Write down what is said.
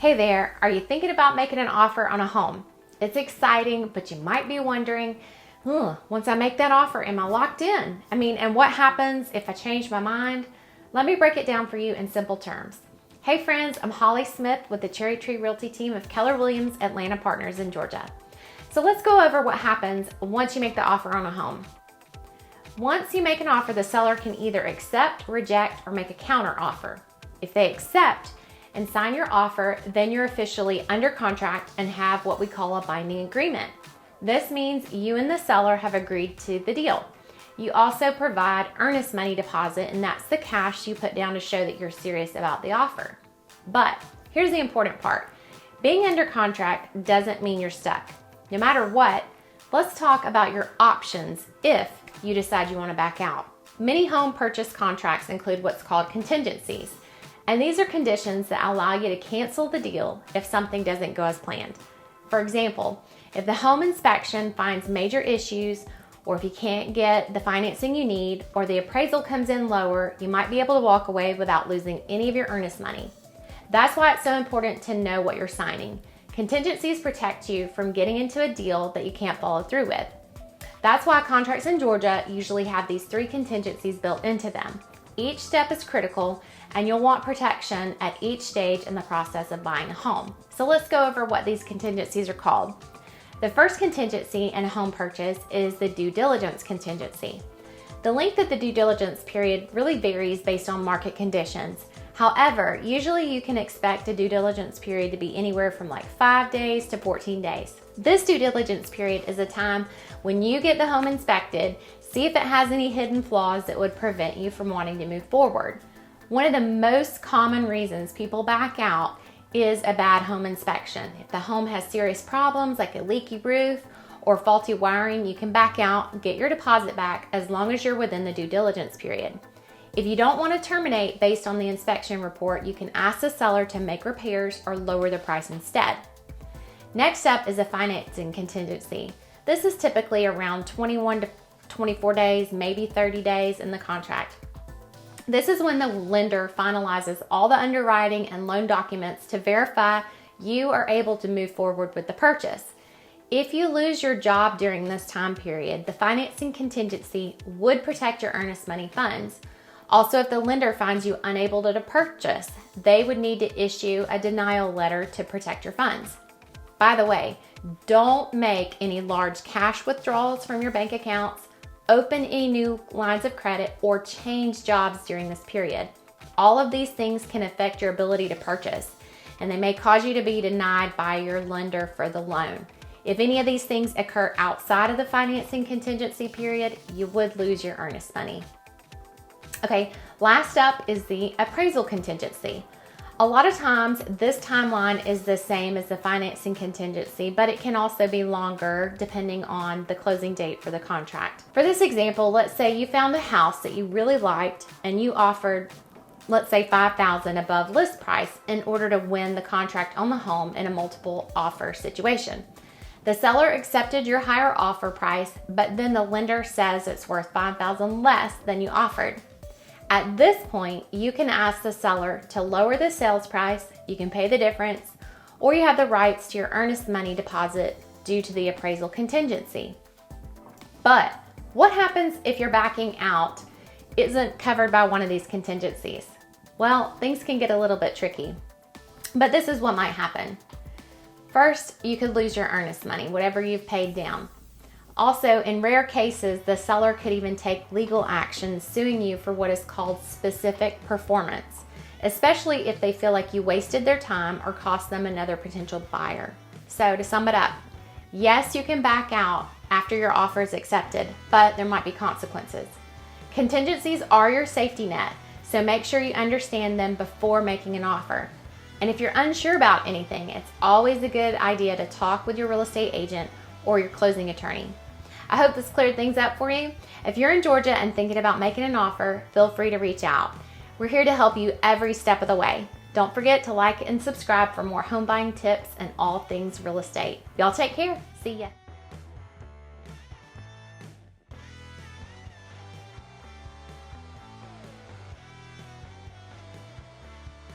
Hey there, are you thinking about making an offer on a home? It's exciting, but you might be wondering, once I make that offer, am I locked in? And what happens if I change my mind? Let me break it down for you in simple terms. Hey friends, I'm Holly Smith with the Cherry Tree Realty team of Keller Williams Atlanta Partners in Georgia. So let's go over what happens once you make the offer on a home. Once you make an offer, the seller can either accept, reject, or make a counter offer. If they accept and sign your offer, then you're officially under contract and have what we call a binding agreement. This means you and the seller have agreed to the deal. You also provide earnest money deposit, and that's the cash you put down to show that you're serious about the offer. But here's the important part. Being under contract doesn't mean you're stuck. No matter what, let's talk about your options if you decide you want to back out. Many home purchase contracts include what's called contingencies. And these are conditions that allow you to cancel the deal if something doesn't go as planned. For example, if the home inspection finds major issues, or if you can't get the financing you need, or the appraisal comes in lower, you might be able to walk away without losing any of your earnest money. That's why it's so important to know what you're signing. Contingencies protect you from getting into a deal that you can't follow through with. That's why contracts in Georgia usually have these 3 contingencies built into them. Each step is critical, and you'll want protection at each stage in the process of buying a home. So let's go over what these contingencies are called. The first contingency in a home purchase is the due diligence contingency. The length of the due diligence period really varies based on market conditions. However, usually you can expect a due diligence period to be anywhere from like 5 days to 14 days. This due diligence period is a time when you get the home inspected, see if it has any hidden flaws that would prevent you from wanting to move forward. One of the most common reasons people back out is a bad home inspection. If the home has serious problems like a leaky roof or faulty wiring, you can back out and get your deposit back as long as you're within the due diligence period. If you don't want to terminate based on the inspection report, you can ask the seller to make repairs or lower the price instead. Next up is a financing contingency. This is typically around 21 to 24 days, maybe 30 days in the contract. This is when the lender finalizes all the underwriting and loan documents to verify you are able to move forward with the purchase. If you lose your job during this time period, the financing contingency would protect your earnest money funds. Also, if the lender finds you unable to purchase, they would need to issue a denial letter to protect your funds. By the way, don't make any large cash withdrawals from your bank accounts, open any new lines of credit, or change jobs during this period. All of these things can affect your ability to purchase, and they may cause you to be denied by your lender for the loan. If any of these things occur outside of the financing contingency period, you would lose your earnest money. Okay, last up is the appraisal contingency. A lot of times this timeline is the same as the financing contingency, but it can also be longer depending on the closing date for the contract. For this example, let's say you found a house that you really liked and you offered, let's say $5,000 above list price in order to win the contract on the home in a multiple offer situation. The seller accepted your higher offer price, but then the lender says it's worth $5,000 less than you offered. At this point, you can ask the seller to lower the sales price, you can pay the difference, or you have the rights to your earnest money deposit due to the appraisal contingency. But what happens if your backing out isn't covered by one of these contingencies? Well, things can get a little bit tricky, but this is what might happen. First, you could lose your earnest money, whatever you've paid down. Also, in rare cases, the seller could even take legal action suing you for what is called specific performance, especially if they feel like you wasted their time or cost them another potential buyer. So to sum it up, yes, you can back out after your offer is accepted, but there might be consequences. Contingencies are your safety net, so make sure you understand them before making an offer. And if you're unsure about anything, it's always a good idea to talk with your real estate agent or your closing attorney. I hope this cleared things up for you. If you're in Georgia and thinking about making an offer, feel free to reach out. We're here to help you every step of the way. Don't forget to like and subscribe for more home buying tips and all things real estate. Y'all take care. See ya.